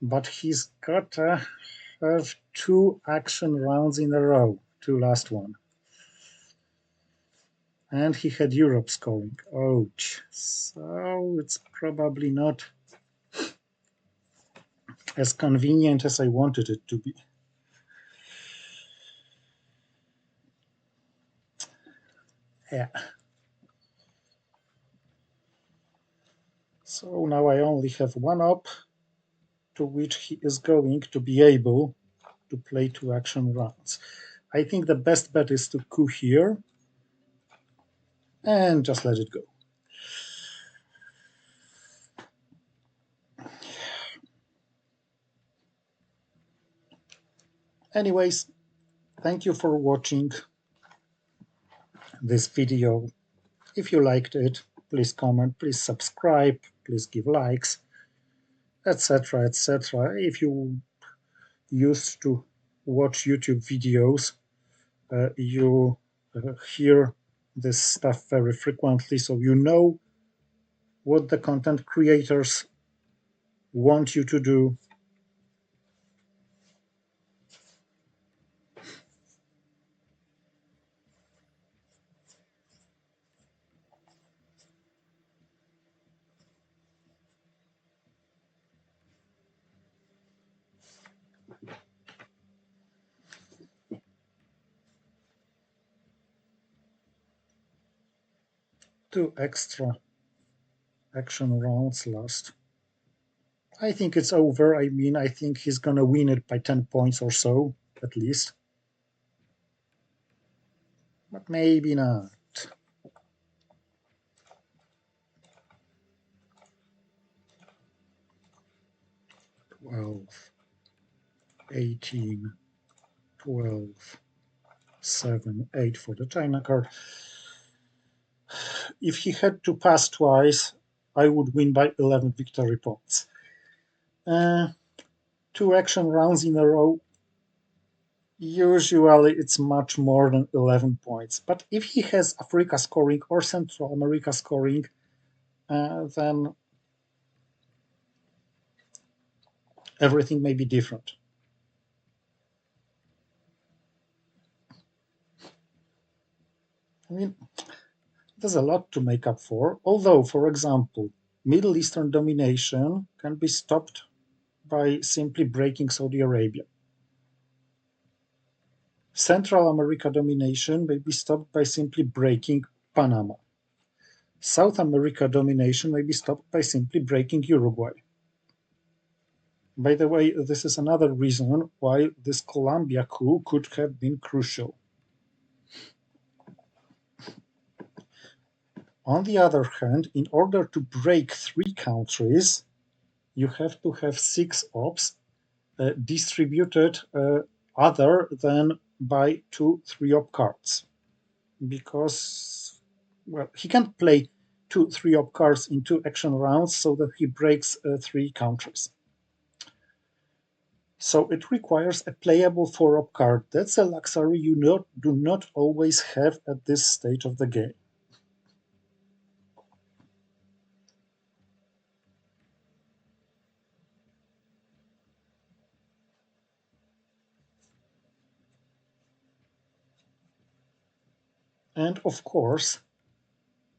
But he's got to have 2 action rounds in a row. 2 last one. And he had Europe scoring. Ouch. So it's probably not as convenient as I wanted it to be. Yeah. So now I only have 1 op to which he is going to be able to play 2 action rounds. I think the best bet is to coup here and just let it go. Anyways, thank you for watching. this video. If you liked it, please comment, please subscribe, please give likes, etc., etc. If you used to watch YouTube videos, you hear this stuff very frequently, so you know what the content creators want you to do. Two extra action rounds last. I think it's over. I mean, I think he's gonna win it by 10 points or so, at least. But maybe not. 12, 18, 12, 7, 8 for the China card. If he had to pass twice, I would win by 11 victory points. Two action rounds in a row, usually it's much more than 11 points. But if he has Africa scoring or Central America scoring, then everything may be different. I mean, there's a lot to make up for, although, for example, Middle Eastern domination can be stopped by simply breaking Saudi Arabia. Central America domination may be stopped by simply breaking Panama. South America domination may be stopped by simply breaking Uruguay. By the way, this is another reason why this Colombia coup could have been crucial. On the other hand, in order to break 3 countries, you have to have 6 ops distributed other than by 2 3-op cards. Because, well, he can't play 2 3-op cards in 2 action rounds so that he breaks 3 countries. So it requires a playable 4-op card. That's a luxury you do not always have at this stage of the game. And of course,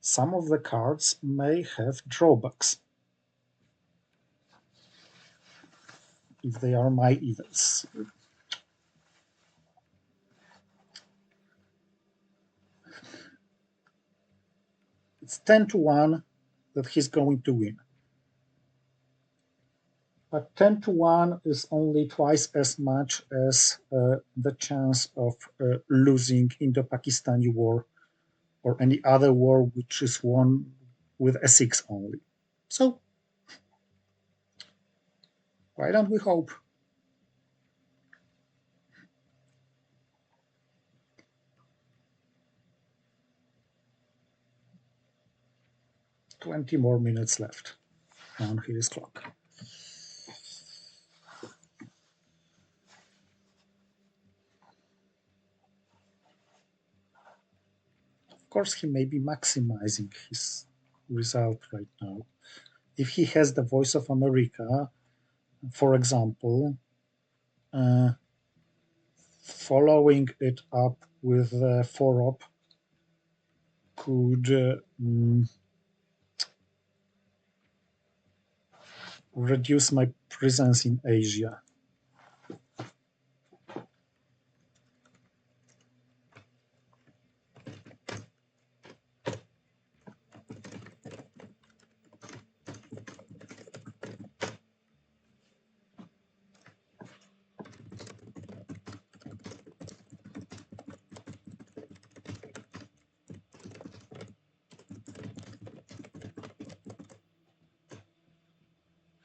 some of the cards may have drawbacks if they are my evils. It's 10 to 1 that he's going to win. But 10 to 1 is only twice as much as the chance of losing in the Pakistani war or any other war which is won with a 6 only. So, why don't we hope? "20 more minutes left on his clock." Of course, he may be maximizing his result right now. If he has the Voice of America, for example, following it up with the 4-op could reduce my presence in Asia.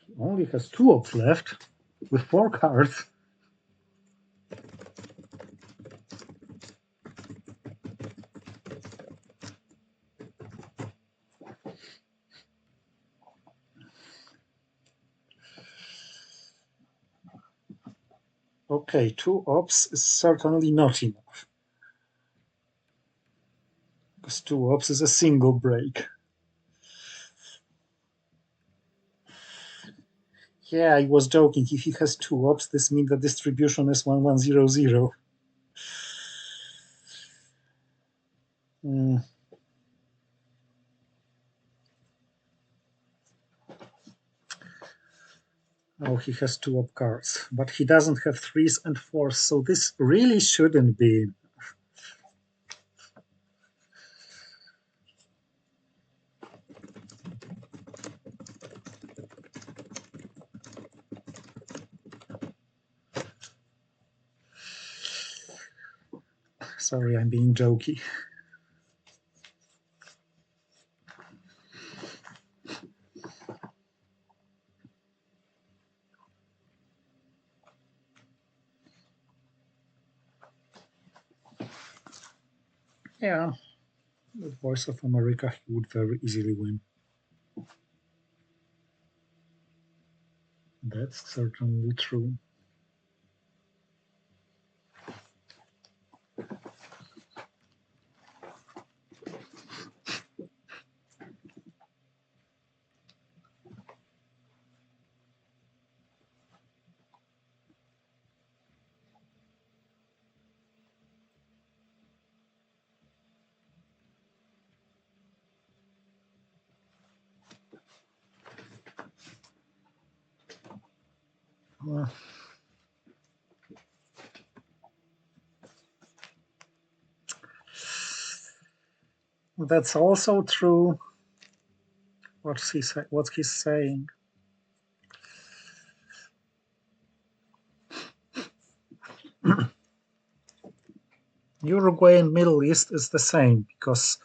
He only has 2 ops left with 4 cards. Okay, 2 ops is certainly not enough, because 2 ops is a single break. Yeah, I was joking. If he has 2 ops, this means the distribution is 1100. Mm. Oh, he has 2 op cards, but he doesn't have 3s and 4s, so this really shouldn't be. Sorry, I'm being jokey. Yeah, with Voice of America, he would very easily win. That's certainly true. Uh, that's also true. What's he saying? Uruguay and Middle East is the same, because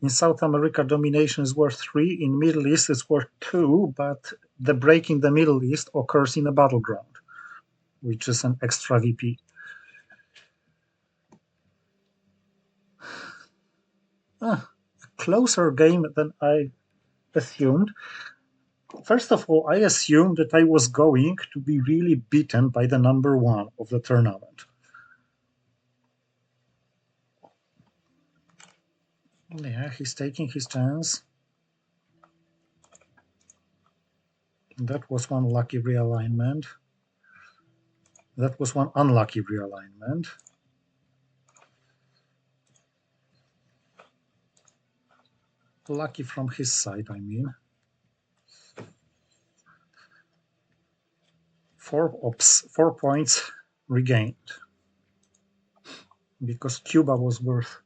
in South America domination is worth 3, in Middle East it's worth 2, but the break in the Middle East occurs in a battleground, which is an extra VP. A closer game than I assumed. First of all, I assumed that I was going to be really beaten by the number 1 of the tournament. Yeah, he's taking his chance. That was one lucky realignment. That was one unlucky realignment. Lucky from his side, I mean. 4 points regained, because Cuba was worth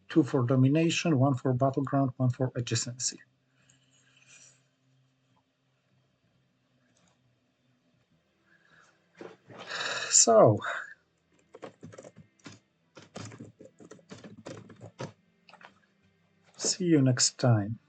2 for domination, 1 for battleground, 1 for adjacency. So, see you next time.